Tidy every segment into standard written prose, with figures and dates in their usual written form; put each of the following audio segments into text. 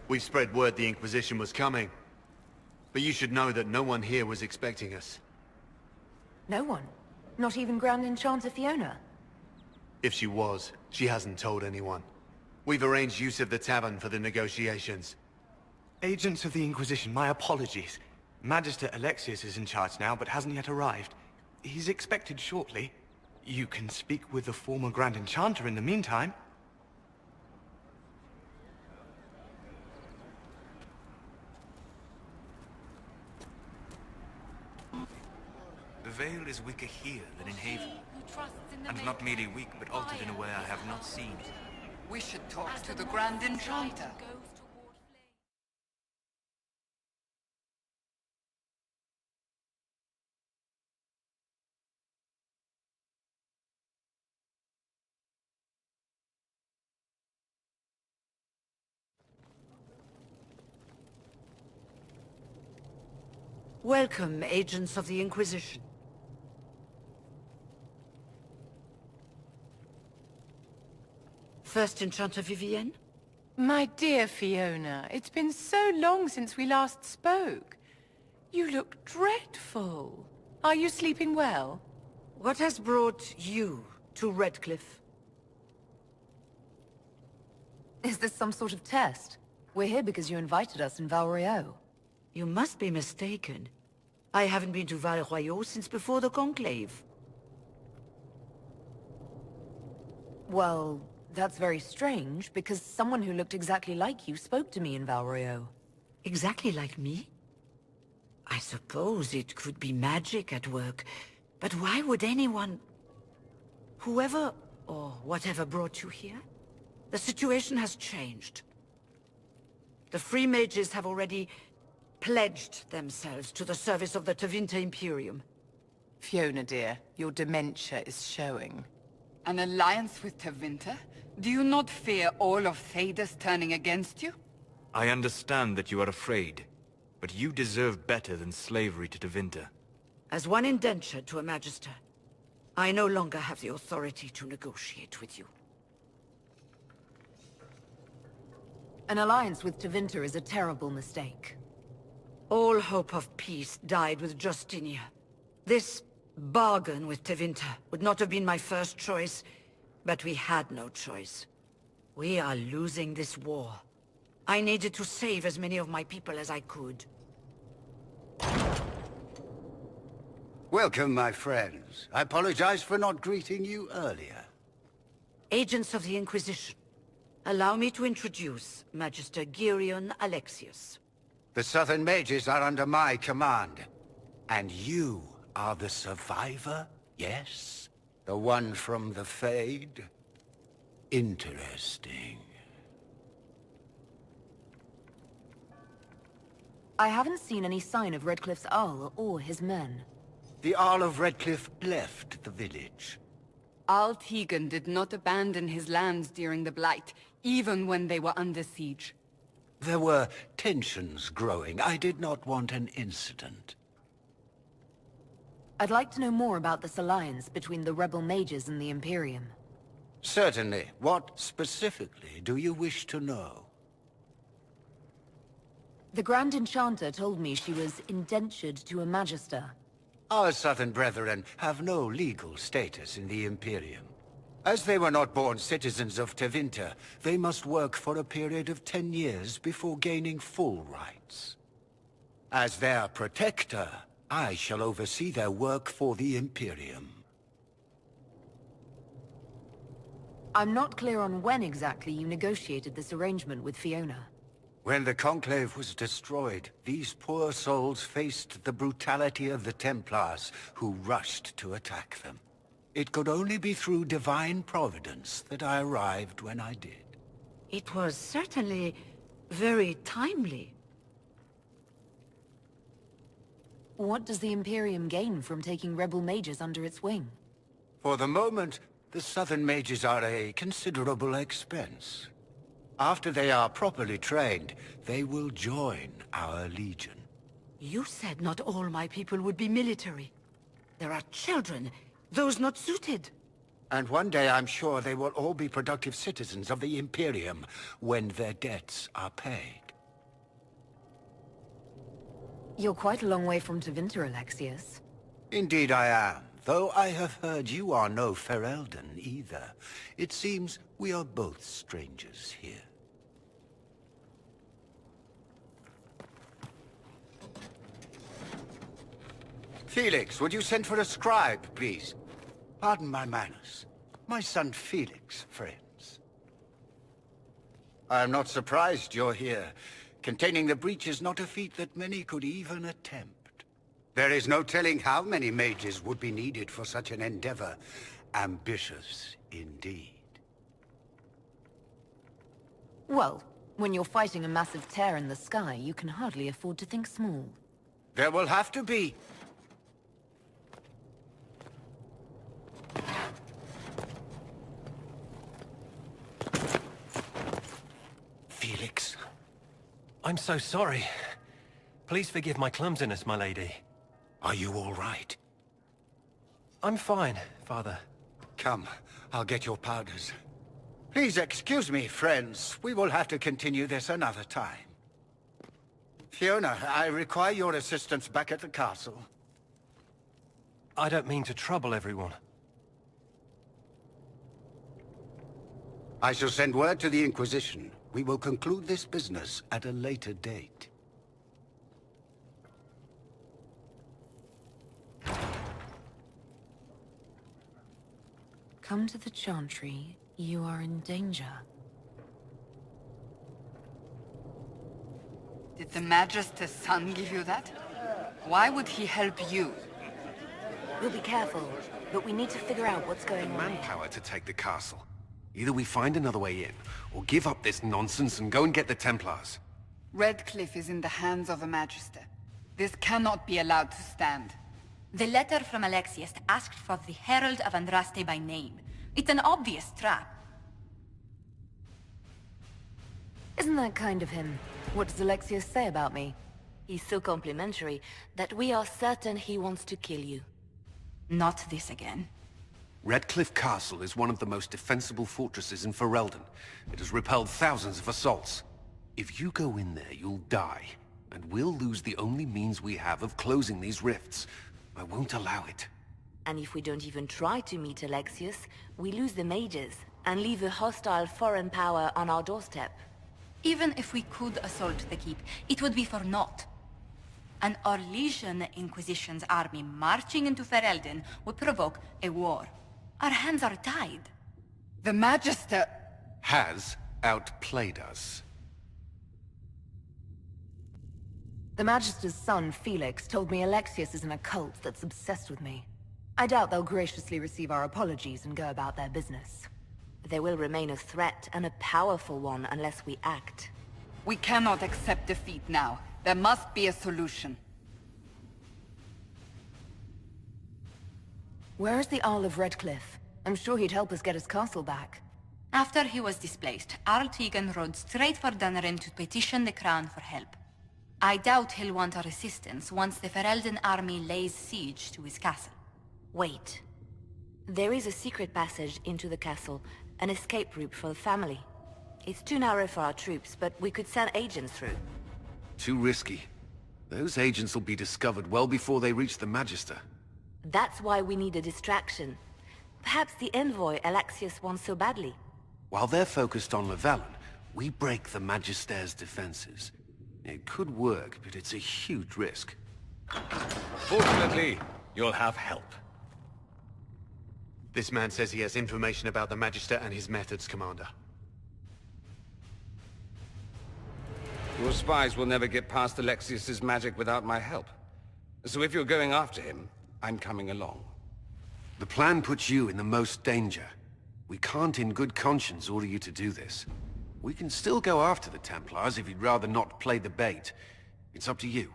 We've spread word the Inquisition was coming. But you should know that no one here was expecting us. No one? Not even Grand Enchanter Fiona? If she was, she hasn't told anyone. We've arranged use of the tavern for the negotiations. Agents of the Inquisition, my apologies. Magister Alexius is in charge now, but hasn't yet arrived. He's expected shortly. You can speak with the former Grand Enchanter in the meantime. The Veil is weaker here than in Haven. And not merely weak, but altered in a way I have not seen. We should talk to the Grand Enchanter. Welcome, agents of the Inquisition. First Enchanter Vivienne? My dear Fiona, it's been so long since we last spoke. You look dreadful. Are you sleeping well? What has brought you to Redcliffe? Is this some sort of test? We're here because you invited us in Val Royeaux. You must be mistaken. I haven't been to Val Royeaux since before the Conclave. Well, that's very strange, because someone who looked exactly like you spoke to me in Val Royeaux. Exactly like me? I suppose it could be magic at work, but why would anyone... Whoever or whatever brought you here? The situation has changed. The Free Mages have already pledged themselves to the service of the Tevinter Imperium. Fiona, dear, your dementia is showing. An alliance with Tevinter? Do you not fear all of Thedas turning against you? I understand that you are afraid, but you deserve better than slavery to Tevinter. As one indentured to a Magister, I no longer have the authority to negotiate with you. An alliance with Tevinter is a terrible mistake. All hope of peace died with Justinia. This bargain with Tevinter would not have been my first choice, but we had no choice. We are losing this war. I needed to save as many of my people as I could. Welcome, my friends. I apologize for not greeting you earlier. Agents of the Inquisition, allow me to introduce Magister Girion Alexius. The Southern Mages are under my command. And you are the survivor, yes? The one from the Fade? Interesting. I haven't seen any sign of Redcliffe's Arl or his men. The Arl of Redcliffe left the village. Arl Tegan did not abandon his lands during the Blight, even when they were under siege. There were tensions growing. I did not want an incident. I'd like to know more about this alliance between the rebel mages and the Imperium. Certainly. What specifically do you wish to know? The Grand Enchanter told me she was indentured to a Magister. Our Southern brethren have no legal status in the Imperium. As they were not born citizens of Tevinter, they must work for a period of 10 years before gaining full rights. As their protector, I shall oversee their work for the Imperium. I'm not clear on when exactly you negotiated this arrangement with Fiona. When the Conclave was destroyed, these poor souls faced the brutality of the Templars, who rushed to attack them. It could only be through divine providence that I arrived when I did. It was certainly very timely. What does the Imperium gain from taking rebel mages under its wing? For the moment, the Southern Mages are a considerable expense. After they are properly trained, they will join our legion. You said not all my people would be military. There are children, those not suited. And one day I'm sure they will all be productive citizens of the Imperium when their debts are paid. You're quite a long way from Tevinter, Alexius. Indeed I am, though I have heard you are no Ferelden either. It seems we are both strangers here. Felix, would you send for a scribe, please? Pardon my manners. My son Felix, friends. I am not surprised you're here. Containing the breach is not a feat that many could even attempt. There is no telling how many mages would be needed for such an endeavor. Ambitious, indeed. Well, when you're fighting a massive tear in the sky, you can hardly afford to think small. There will have to be. Felix. I'm so sorry. Please forgive my clumsiness, my lady. Are you all right? I'm fine, Father. Come, I'll get your powders. Please excuse me, friends. We will have to continue this another time. Fiona, I require your assistance back at the castle. I don't mean to trouble everyone. I shall send word to the Inquisition. We will conclude this business at a later date. Come to the Chantry. You are in danger. Did the Magister's son give you that? Why would he help you? We'll be careful, but we need to figure out what's going on. Manpower to take the castle. Either we find another way in, or give up this nonsense and go and get the Templars. Redcliffe is in the hands of the Magister. This cannot be allowed to stand. The letter from Alexius asked for the Herald of Andraste by name. It's an obvious trap. Isn't that kind of him? What does Alexius say about me? He's so complimentary that we are certain he wants to kill you. Not this again. Redcliffe Castle is one of the most defensible fortresses in Ferelden. It has repelled thousands of assaults. If you go in there, you'll die. And we'll lose the only means we have of closing these rifts. I won't allow it. And if we don't even try to meet Alexius, we lose the mages and leave a hostile foreign power on our doorstep. Even if we could assault the keep, it would be for naught. An Orlesian Inquisition's army marching into Ferelden would provoke a war. Our hands are tied. The Magister... has outplayed us. The Magister's son, Felix, told me Alexius is in a cult that's obsessed with me. I doubt they'll graciously receive our apologies and go about their business. They will remain a threat, and a powerful one, unless we act. We cannot accept defeat now. There must be a solution. Where is the Earl of Redcliffe? I'm sure he'd help us get his castle back. After he was displaced, Arl Tegan rode straight for Dunnerin to petition the Crown for help. I doubt he'll want our assistance once the Ferelden army lays siege to his castle. Wait. There is a secret passage into the castle, an escape route for the family. It's too narrow for our troops, but we could send agents through. Too risky. Those agents will be discovered well before they reach the Magister. That's why we need a distraction. Perhaps the envoy Alexius wants so badly. While they're focused on Llewellyn, we break the Magister's defenses. It could work, but it's a huge risk. Fortunately, you'll have help. This man says he has information about the Magister and his methods, Commander. Your spies will never get past Alexius's magic without my help. So if you're going after him, I'm coming along. The plan puts you in the most danger. We can't in good conscience order you to do this. We can still go after the Templars if you'd rather not play the bait. It's up to you.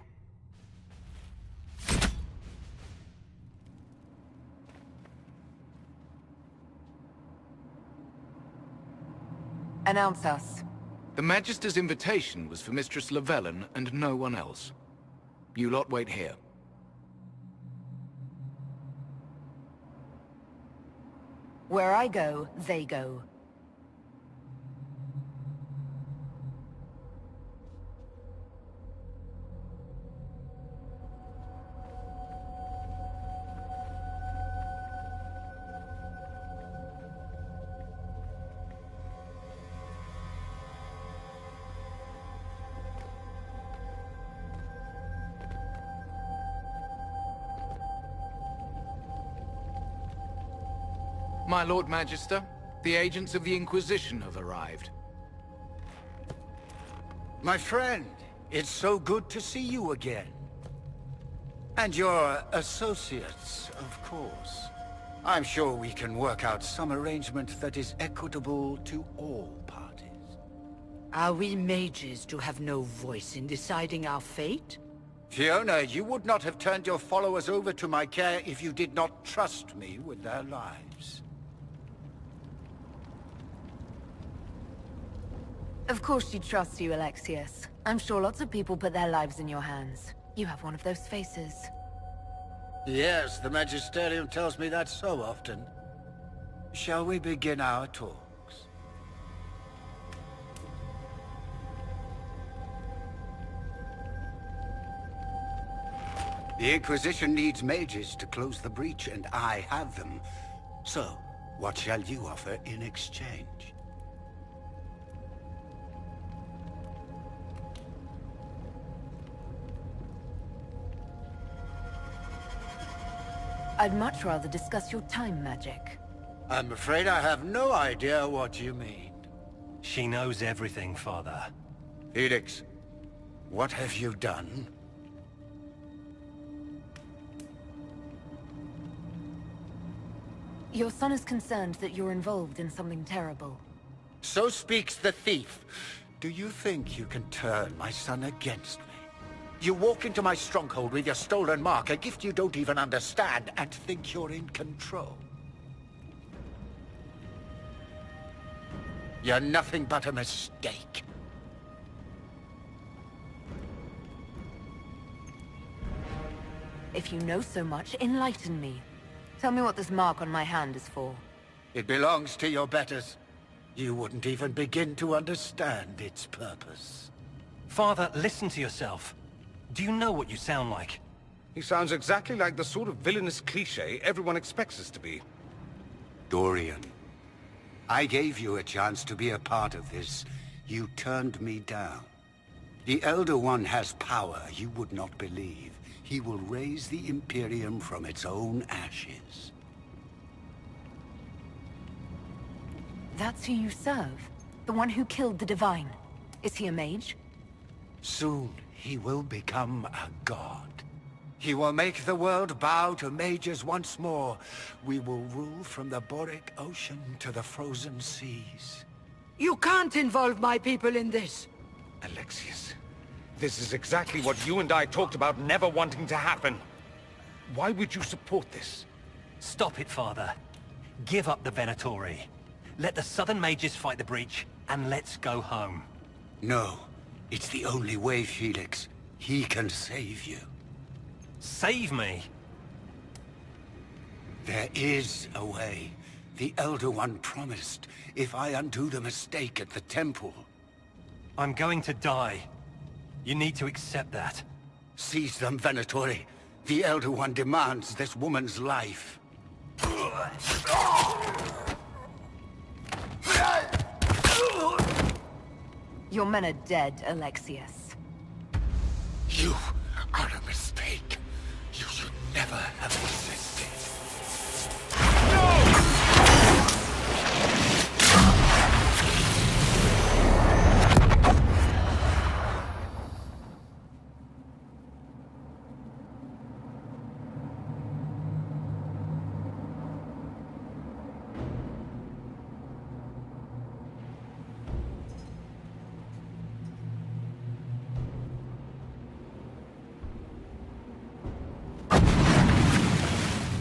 Announce us. The Magister's invitation was for Mistress Llewellyn and no one else. You lot wait here. Where I go, they go. my Lord Magister. The agents of the Inquisition have arrived. My friend, it's so good to see you again. And your associates, of course. I'm sure we can work out some arrangement that is equitable to all parties. Are we mages to have no voice in deciding our fate? Fiona, you would not have turned your followers over to my care if you did not trust me with their lives. Of course she trusts you, Alexius. I'm sure lots of people put their lives in your hands. You have one of those faces. Yes, the Magisterium tells me that so often. Shall we begin our talks? The Inquisition needs mages to close the breach, and I have them. So, what shall you offer in exchange? I'd much rather discuss your time magic. I'm afraid I have no idea what you mean. She knows everything, Father. Felix, what have you done? Your son is concerned that you're involved in something terrible. So speaks the thief. Do you think you can turn my son against me? You walk into my stronghold with your stolen mark, a gift you don't even understand, and think you're in control. You're nothing but a mistake. If you know so much, enlighten me. Tell me what this mark on my hand is for. It belongs to your betters. You wouldn't even begin to understand its purpose. Father, listen to yourself. Do you know what you sound like? He sounds exactly like the sort of villainous cliché everyone expects us to be. Dorian, I gave you a chance to be a part of this. You turned me down. The Elder One has power you would not believe. He will raise the Imperium from its own ashes. That's who you serve? The one who killed the Divine? Is he a mage? Soon, he will become a god. He will make the world bow to mages once more. We will rule from the Boric Ocean to the frozen seas. You can't involve my people in this. Alexius, this is exactly what you and I talked about never wanting to happen. Why would you support this? Stop it, Father. Give up the Venatori. Let the Southern Mages fight the breach, and let's go home. No. It's the only way, Felix. He can save you. Save me? There is a way. The Elder One promised, if I undo the mistake at the temple. I'm going to die. You need to accept that. Seize them, Venatori. The Elder One demands this woman's life. Your men are dead, Alexius. You are a mistake. You should never have existed.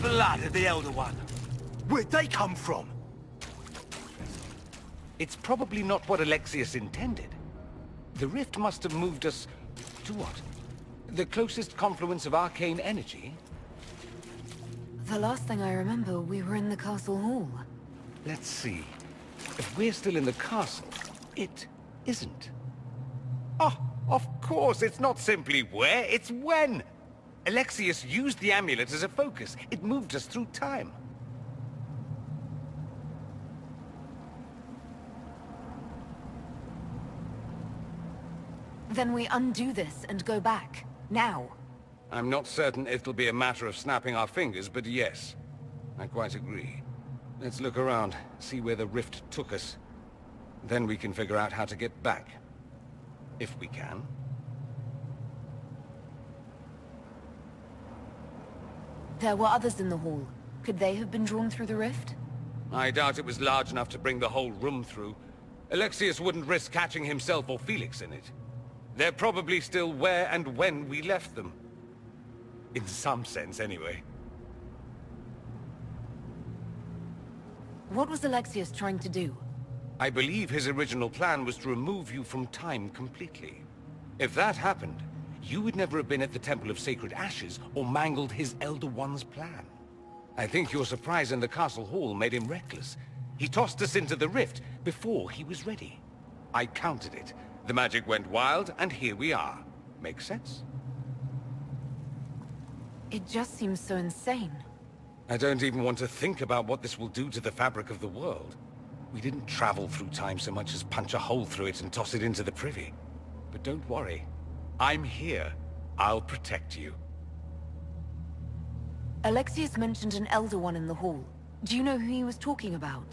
Blood of the Elder One. Where'd they come from? It's probably not what Alexius intended. The rift must have moved us to what? The closest confluence of arcane energy? The last thing I remember, we were in the castle hall. Let's see. If we're still in the castle, it isn't. Oh, of course, it's not simply where, it's when! Alexius used the amulet as a focus. It moved us through time. Then we undo this and go back. Now. I'm not certain it'll be a matter of snapping our fingers, but yes. I quite agree. Let's look around, see where the rift took us. Then we can figure out how to get back. If we can. There were others in the hall. Could they have been drawn through the rift? I doubt it was large enough to bring the whole room through. Alexius wouldn't risk catching himself or Felix in it. They're probably still where and when we left them. In some sense, anyway. What was Alexius trying to do? I believe his original plan was to remove you from time completely. If that happened, you would never have been at the Temple of Sacred Ashes or mangled his Elder One's plan. I think your surprise in the castle hall made him reckless. He tossed us into the rift before he was ready. I counted it. The magic went wild, and here we are. Make sense? It just seems so insane. I don't even want to think about what this will do to the fabric of the world. We didn't travel through time so much as punch a hole through it and toss it into the privy. But don't worry. I'm here. I'll protect you. Alexius mentioned an Elder One in the hall. Do you know who he was talking about?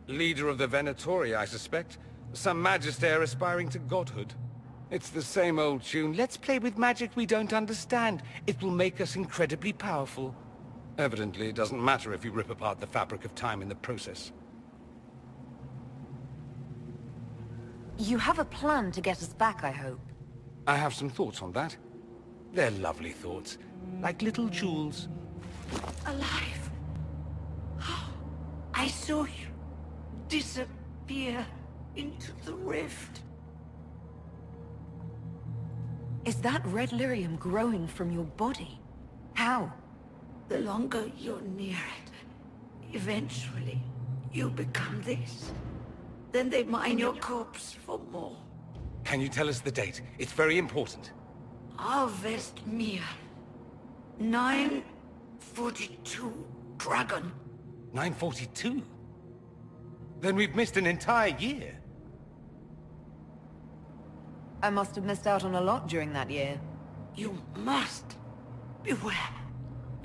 Leader of the Venatori, I suspect. Some magister aspiring to godhood. It's the same old tune. Let's play with magic we don't understand. It will make us incredibly powerful. Evidently, it doesn't matter if you rip apart the fabric of time in the process. You have a plan to get us back, I hope. I have some thoughts on that. They're lovely thoughts. Like little jewels. Alive. I saw you disappear into the rift. Is that red lyrium growing from your body? How? The longer you're near it, eventually you become this. Then they mine your corpse for more. Can you tell us the date? It's very important. Harvest Mir. 942 Dragon. 942? Then we've missed an entire year. I must have missed out on a lot during that year. You must beware.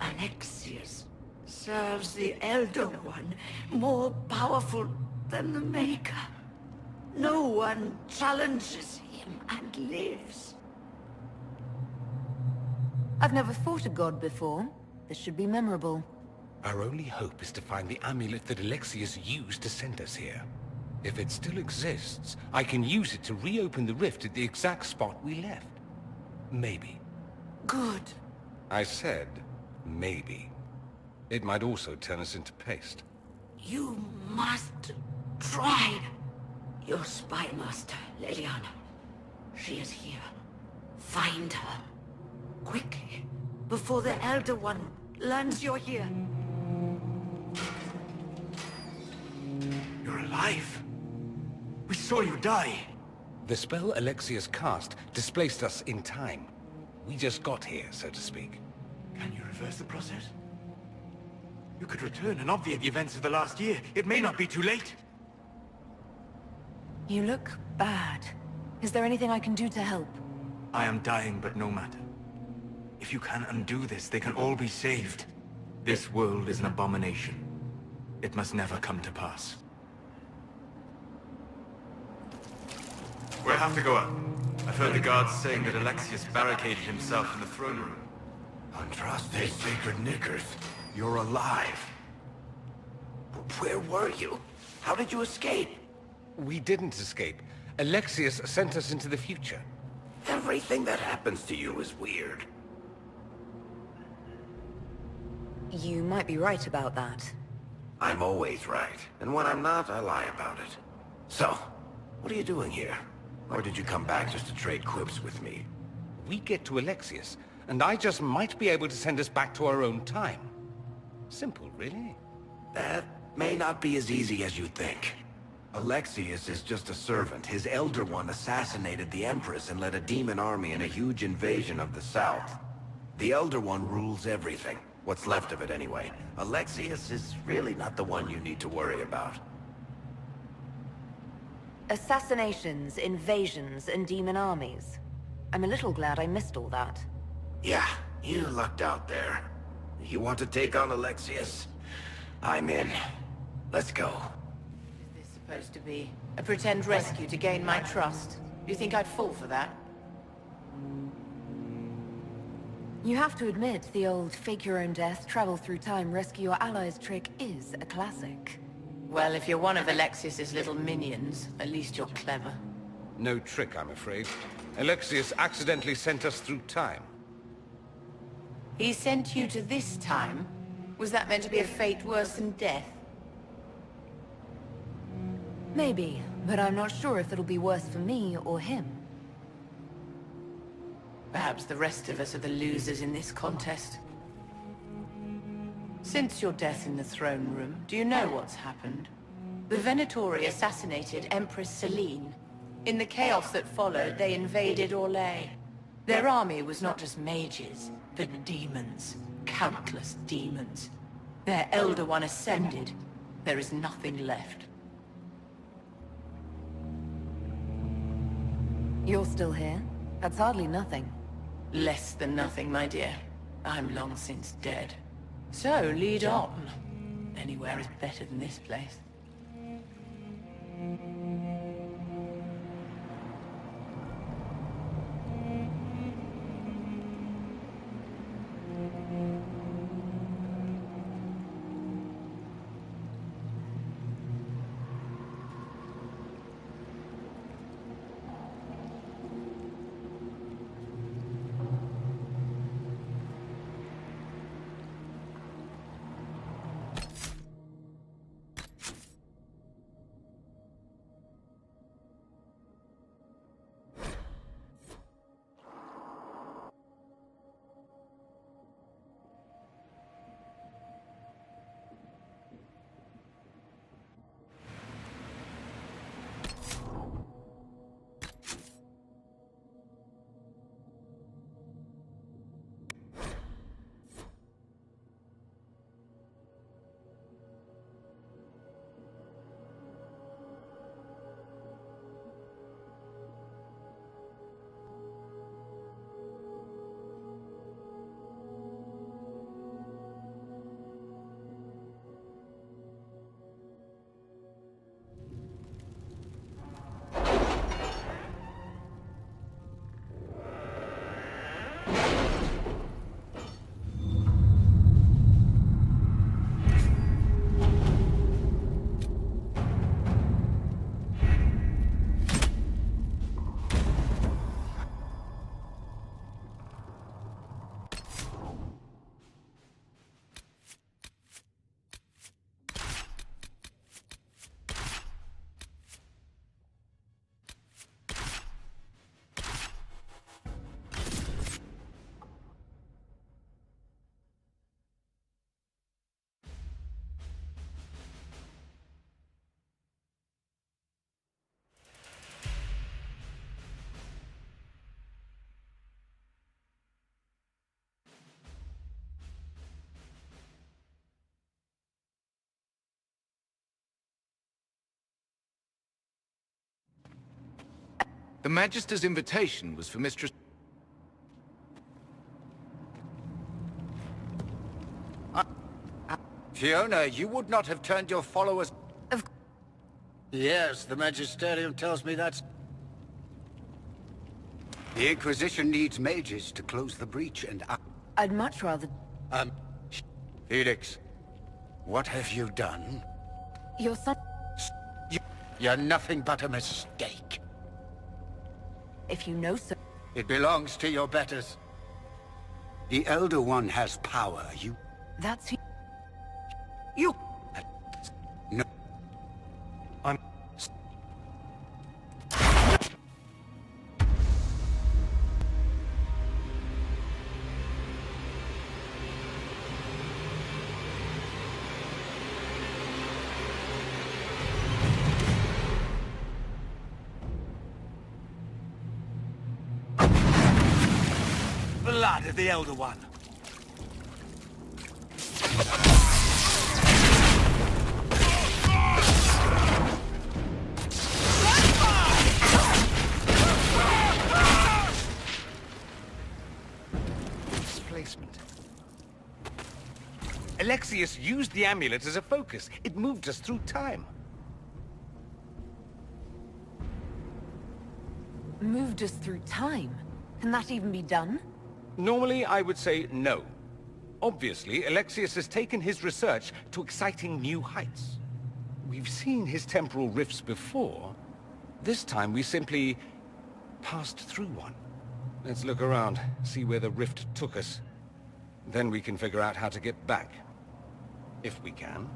Alexius serves the Elder One, more powerful than the Maker. No one challenges him and lives. I've never fought a god before. This should be memorable. Our only hope is to find the amulet that Alexius used to send us here. If it still exists, I can use it to reopen the rift at the exact spot we left. Maybe. Good. I said, maybe. It might also turn us into paste. You must try. Your spy master, Leliana. She is here. Find her. Quickly. Before the Elder One learns you're here. You're alive. We saw you die. The spell Alexius cast displaced us in time. We just got here, so to speak. Can you reverse the process? You could return and obviate the events of the last year. It may not be too late. You look bad. Is there anything I can do to help? I am dying, but no matter. If you can undo this, they can all be saved. This world is an abomination. It must never come to pass. We'll have to go up. I've heard the guards saying that Alexius barricaded himself in the throne room. Untrust these sacred knickers. You're alive. Where were you? How did you escape? We didn't escape. Alexius sent us into the future. Everything that happens to you is weird. You might be right about that. I'm always right. And when I'm not, I lie about it. So, what are you doing here? Or did you come back just to trade quips with me? We get to Alexius, and I just might be able to send us back to our own time. Simple, really. That may not be as easy as you think. Alexius is just a servant. His Elder One assassinated the Empress and led a demon army in a huge invasion of the South. The Elder One rules everything. What's left of it, anyway. Alexius is really not the one you need to worry about. Assassinations, invasions, and demon armies. I'm a little glad I missed all that. Yeah, you lucked out there. You want to take on Alexius? I'm in. Let's go. Is this supposed to be? A pretend rescue to gain my trust? Do you think I'd fall for that? You have to admit, the old fake-your-own-death, travel-through-time, rescue-your-allies trick is a classic. Well, if you're one of Alexius's little minions, at least you're clever. No trick, I'm afraid. Alexius accidentally sent us through time. He sent you to this time? Was that meant to be a fate worse than death? Maybe, but I'm not sure if it'll be worse for me or him. Perhaps the rest of us are the losers in this contest. Since your death in the throne room, do you know what's happened? The Venatori assassinated Empress Selene. In the chaos that followed, they invaded Orlais. Their army was not just mages, but demons. Countless demons. Their Elder One ascended. There is nothing left. You're still here? That's hardly nothing. Less than nothing, my dear. I'm long since dead. So, lead on. Anywhere is better than this place. The Magister's invitation was for Mistress... Fiona, you would not have turned your followers... Yes, the Magisterium tells me that's... The Inquisition needs mages to close the breach, and I'd much rather... Felix, what have you done? Your son... You're nothing but a mistake. If you know so... It belongs to your betters. The Elder One has power, you... That's... You... No. I'm... Blood of the Elder One. Alexius used the amulet as a focus. It moved us through time. Moved us through time? Can that even be done? Normally, I would say no. Obviously, Alexius has taken his research to exciting new heights. We've seen his temporal rifts before. This time, we simply passed through one. Let's look around, see where the rift took us. Then we can figure out how to get back. If we can.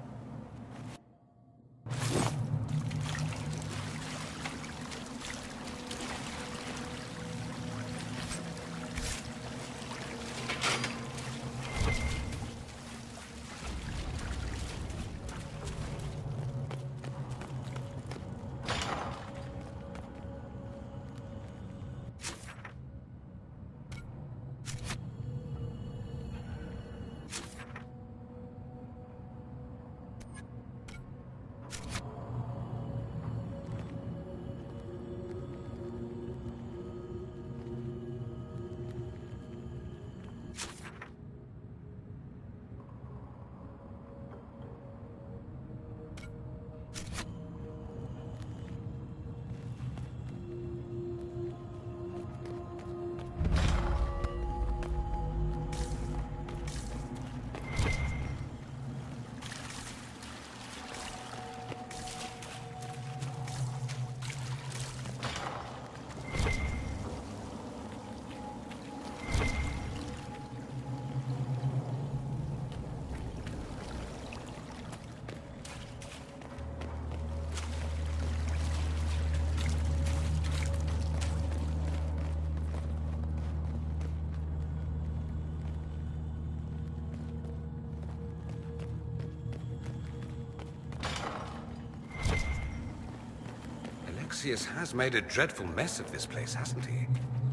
Alexius has made a dreadful mess of this place, hasn't he?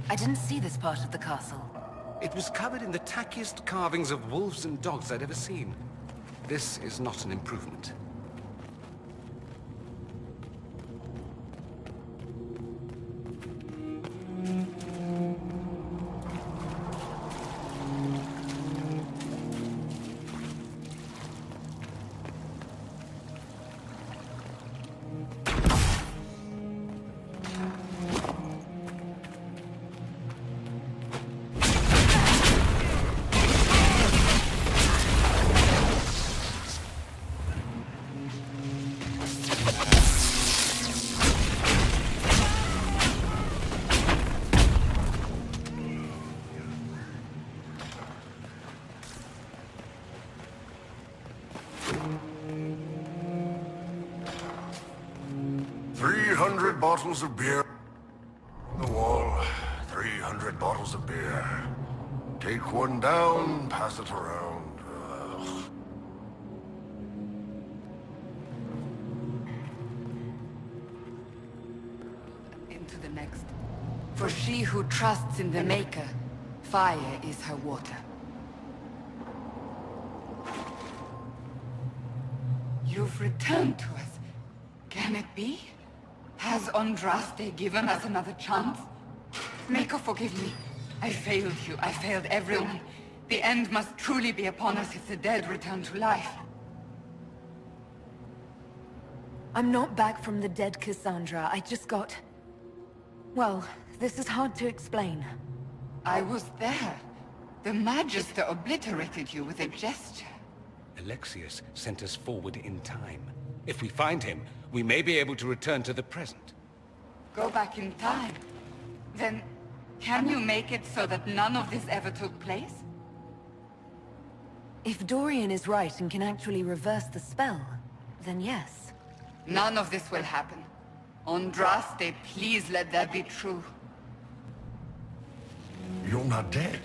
I didn't see this part of the castle. It was covered in the tackiest carvings of wolves and dogs I'd ever seen. This is not an improvement. Bottles of beer. The wall. 300 bottles of beer. Take one down, pass it around. Ugh. Into the next. For she who trusts in the Maker, fire is her water. You've returned to us. Can it be? Has Andraste given us another chance? Maker, forgive me. I failed you. I failed everyone. The end must truly be upon us if the dead return to life. I'm not back from the dead, Cassandra. I just got... Well, this is hard to explain. I was there. The Magister obliterated you with a gesture. Alexius sent us forward in time. If we find him, we may be able to return to the present. Go back in time? Then, can you make it so that none of this ever took place? If Dorian is right and can actually reverse the spell, then yes. None of this will happen. Andraste, please let that be true. You're not dead.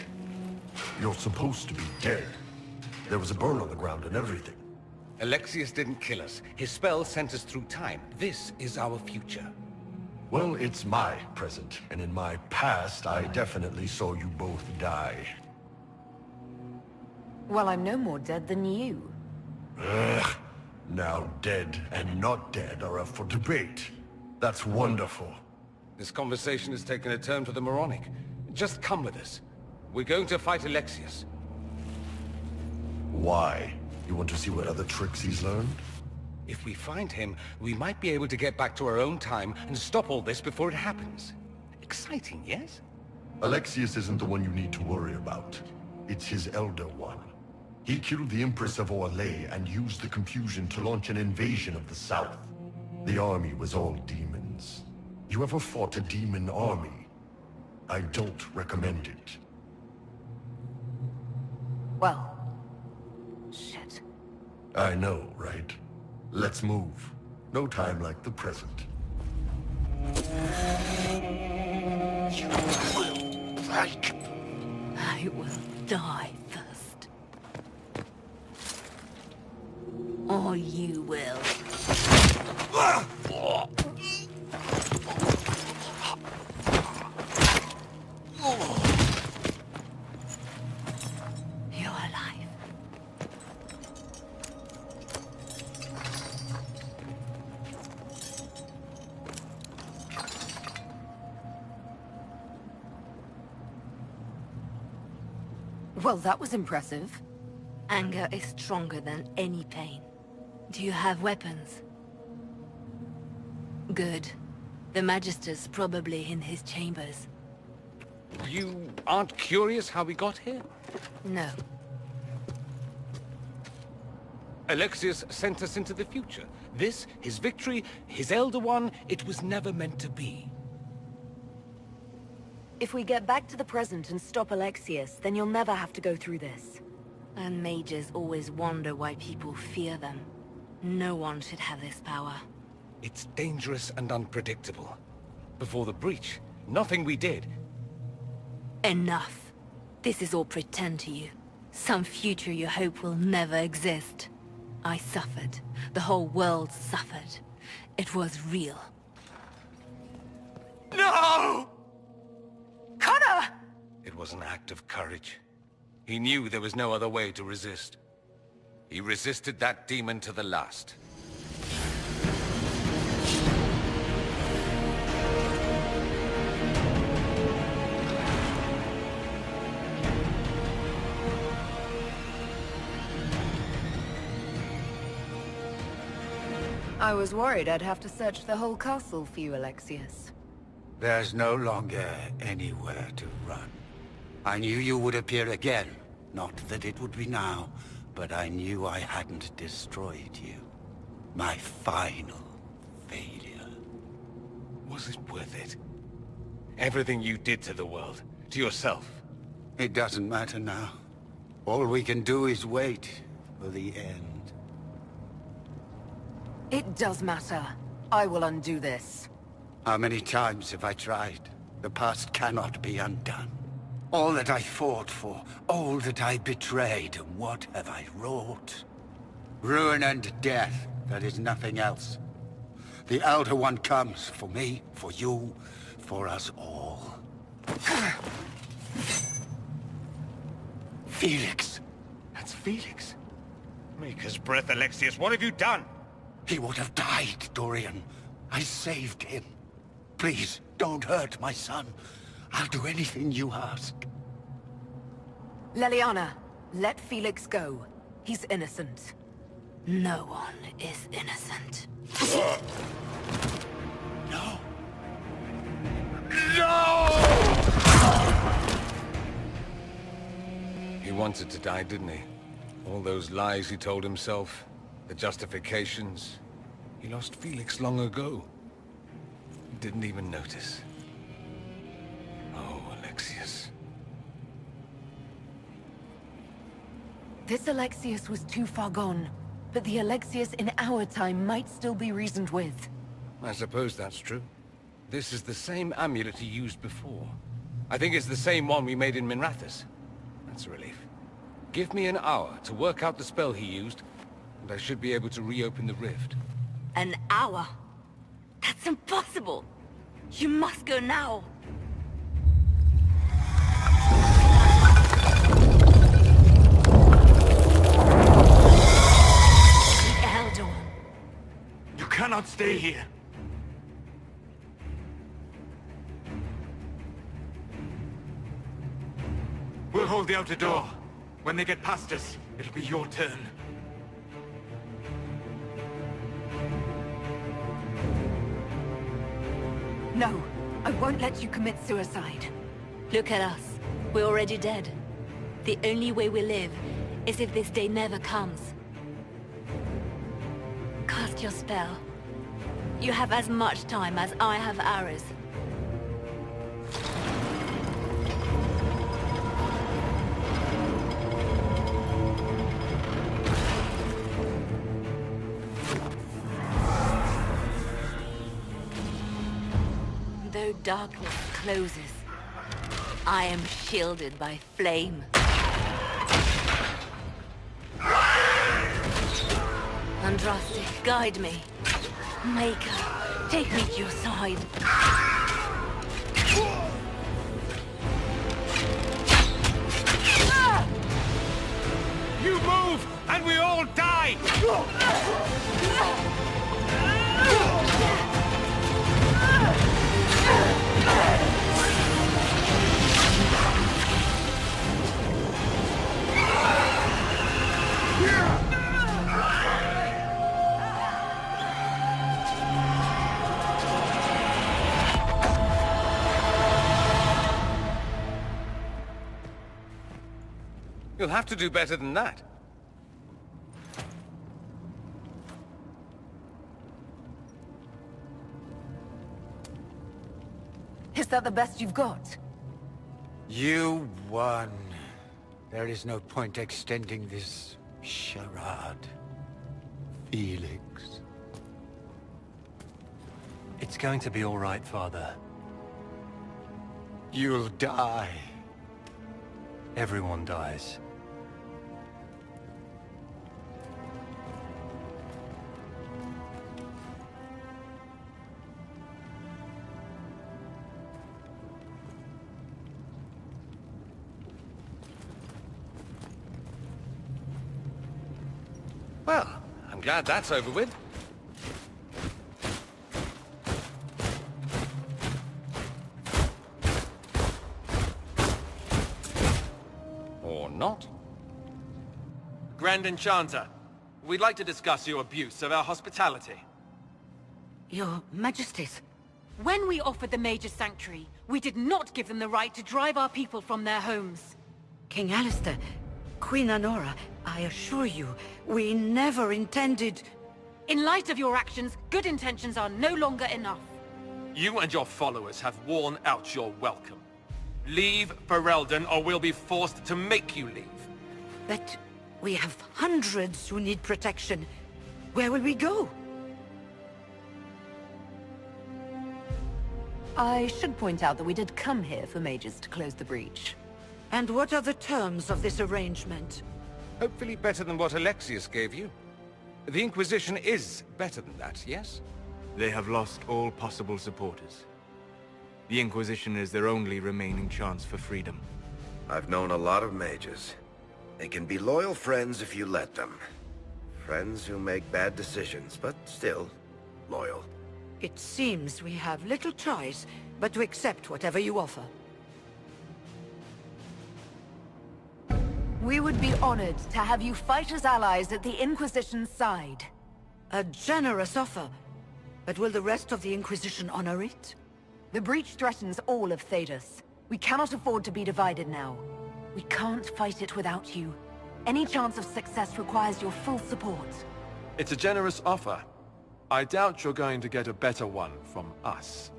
You're supposed to be dead. There was a burn on the ground and everything. Alexius didn't kill us. His spell sent us through time. This is our future. Well, it's my present, and in my past, I definitely saw you both die. Well, I'm no more dead than you. Ugh. Now dead and not dead are up for debate. That's wonderful. This conversation has taken a turn for the moronic. Just come with us. We're going to fight Alexius. Why? You want to see what other tricks he's learned? If we find him, we might be able to get back to our own time and stop all this before it happens. Exciting, yes? Alexius isn't the one you need to worry about. It's his Elder One. He killed the Empress of Orlais and used the confusion to launch an invasion of the South. The army was all demons. You ever fought a demon army? I don't recommend it. Well... shit. I know, right? Let's move. No time like the present. You will break. I will die first. Or you will. You're alive. Well, that was impressive. Anger is stronger than any pain. Do you have weapons? Good. The Magister's probably in his chambers. You aren't curious how we got here? No. Alexius sent us into the future. This, his victory, his Elder One, it was never meant to be. If we get back to the present and stop Alexius, then you'll never have to go through this. And mages always wonder why people fear them. No one should have this power. It's dangerous and unpredictable. Before the breach, nothing we did. Enough. This is all pretend to you. Some future you hope will never exist. I suffered. The whole world suffered. It was real. No! Connor! It was an act of courage. He knew there was no other way to resist. He resisted that demon to the last. I was worried I'd have to search the whole castle for you, Alexius. There's no longer anywhere to run. I knew you would appear again. Not that it would be now, but I knew I hadn't destroyed you. My final failure. Was it worth it? Everything you did to the world, to yourself. It doesn't matter now. All we can do is wait for the end. It does matter. I will undo this. How many times have I tried? The past cannot be undone. All that I fought for, all that I betrayed, and what have I wrought? Ruin and death, that is nothing else. The Elder One comes for me, for you, for us all. Felix! That's Felix. Maker's breath, Alexius, what have you done? He would have died, Dorian. I saved him. Please, don't hurt my son. I'll do anything you ask. Leliana, let Felix go. He's innocent. No one is innocent. No. No! He wanted to die, didn't he? All those lies he told himself, the justifications. He lost Felix long ago. He didn't even notice. Oh, Alexius. This Alexius was too far gone, but the Alexius in our time might still be reasoned with. I suppose that's true. This is the same amulet he used before. I think it's the same one we made in Minrathous. That's a relief. Give me an hour to work out the spell he used, and I should be able to reopen the rift. An hour? That's impossible! You must go now! The Elder One. You cannot stay here. We'll hold the outer door. When they get past us, it'll be your turn. No, I won't let you commit suicide. Look at us. We're already dead. The only way we live is if this day never comes. Cast your spell. You have as much time as I have arrows. Though darkness closes, I am shielded by flame. Andraste, guide me. Maker, take me to your side. You move, and we all die! You'll have to do better than that. Is that the best you've got? You won. There is no point extending this charade. Felix. It's going to be all right, Father. You'll die. Everyone dies. Well, I'm glad that's over with. Or not. Grand Enchanter, we'd like to discuss your abuse of our hospitality. Your Majesties. When we offered the Mage's Sanctuary, we did not give them the right to drive our people from their homes. King Alistair, Queen Anora, I assure you, we never intended... In light of your actions, good intentions are no longer enough. You and your followers have worn out your welcome. Leave Ferelden, or we'll be forced to make you leave. But we have hundreds who need protection. Where will we go? I should point out that we did come here for mages to close the breach. And what are the terms of this arrangement? Hopefully better than what Alexius gave you. The Inquisition is better than that, yes? They have lost all possible supporters. The Inquisition is their only remaining chance for freedom. I've known a lot of mages. They can be loyal friends if you let them. Friends who make bad decisions, but still loyal. It seems we have little choice but to accept whatever you offer. We would be honored to have you fight as allies at the Inquisition's side. A generous offer. But will the rest of the Inquisition honor it? The breach threatens all of Thedas. We cannot afford to be divided now. We can't fight it without you. Any chance of success requires your full support. It's a generous offer. I doubt you're going to get a better one from us.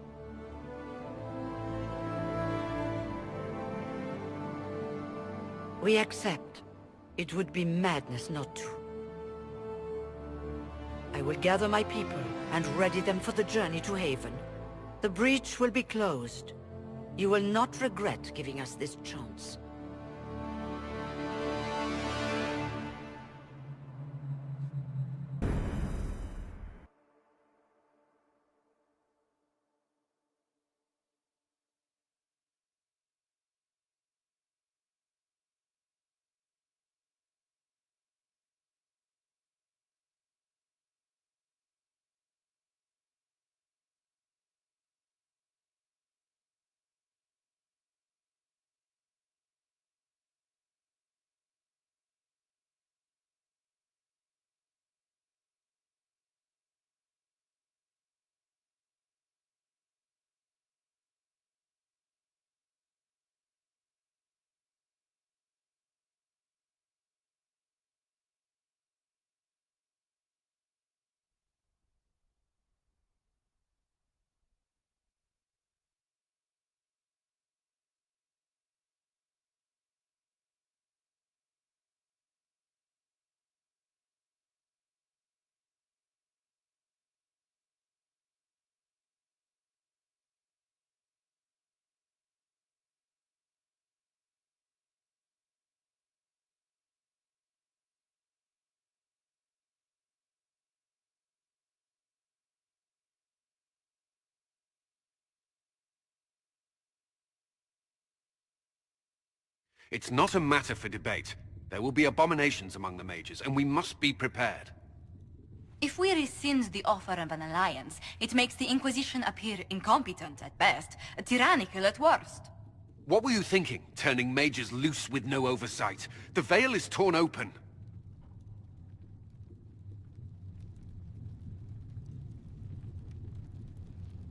We accept. It would be madness not to. I will gather my people and ready them for the journey to Haven. The breach will be closed. You will not regret giving us this chance. It's not a matter for debate. There will be abominations among the mages, and we must be prepared. If we rescind the offer of an alliance, it makes the Inquisition appear incompetent at best, tyrannical at worst. What were you thinking, turning mages loose with no oversight? The veil is torn open.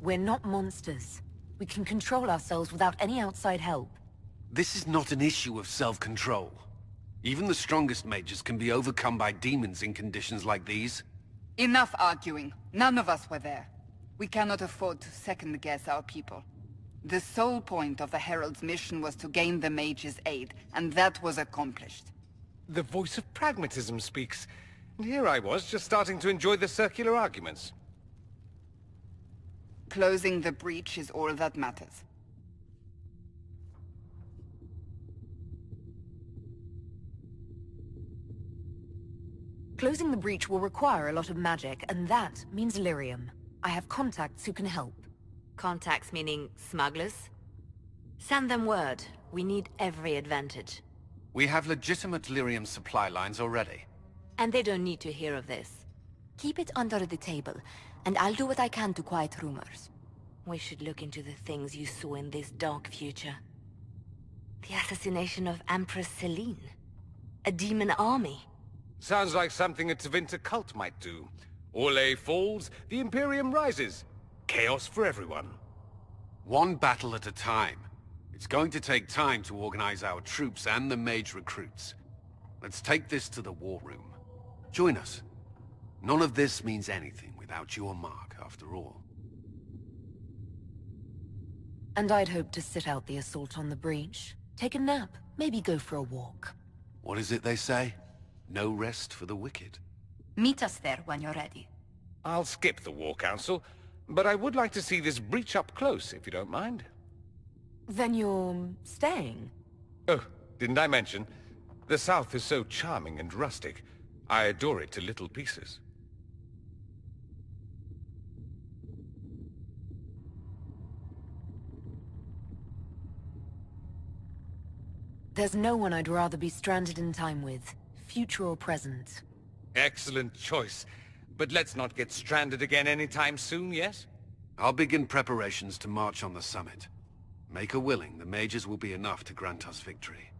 We're not monsters. We can control ourselves without any outside help. This is not an issue of self-control. Even the strongest mages can be overcome by demons in conditions like these. Enough arguing. None of us were there. We cannot afford to second-guess our people. The sole point of the Herald's mission was to gain the mage's aid, and that was accomplished. The voice of pragmatism speaks. And here I was, just starting to enjoy the circular arguments. Closing the breach is all that matters. Closing the breach will require a lot of magic, and that means lyrium. I have contacts who can help. Contacts meaning smugglers? Send them word. We need every advantage. We have legitimate lyrium supply lines already. And they don't need to hear of this. Keep it under the table, and I'll do what I can to quiet rumors. We should look into the things you saw in this dark future. The assassination of Empress Celine. A demon army. Sounds like something a Tevinter cult might do. Orlais falls, the Imperium rises. Chaos for everyone. One battle at a time. It's going to take time to organize our troops and the mage recruits. Let's take this to the war room. Join us. None of this means anything without your mark, after all. And I'd hoped to sit out the assault on the breach. Take a nap, maybe go for a walk. What is it they say? No rest for the wicked. Meet us there when you're ready. I'll skip the War Council, but I would like to see this breach up close, if you don't mind. Then you're staying? Oh, didn't I mention? The South is so charming and rustic. I adore it to little pieces. There's no one I'd rather be stranded in time with, future or present. Excellent choice. But let's not get stranded again anytime soon, yes? I'll begin preparations to march on the summit. Make a willing, the mages will be enough to grant us victory.